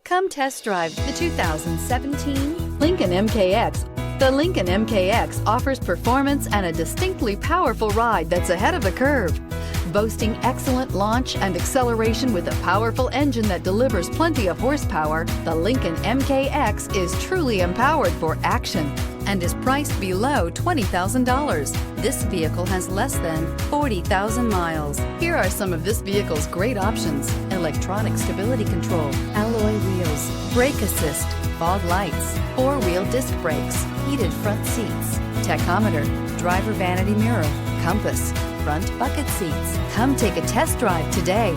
Come test drive the 2017 Lincoln MKX. The Lincoln MKX offers performance and a distinctly powerful ride that's ahead of the curve. Boasting excellent launch and acceleration with a powerful engine that delivers plenty of horsepower, the Lincoln MKX is truly empowered for action and is priced below $20,000. This vehicle has less than 40,000 miles. Here are some of this vehicle's great options: electronic stability control, alloy wheels, brake assist, fog lights, four-wheel disc brakes, heated front seats, tachometer, driver vanity mirror, compass, front bucket seats. Come take a test drive today.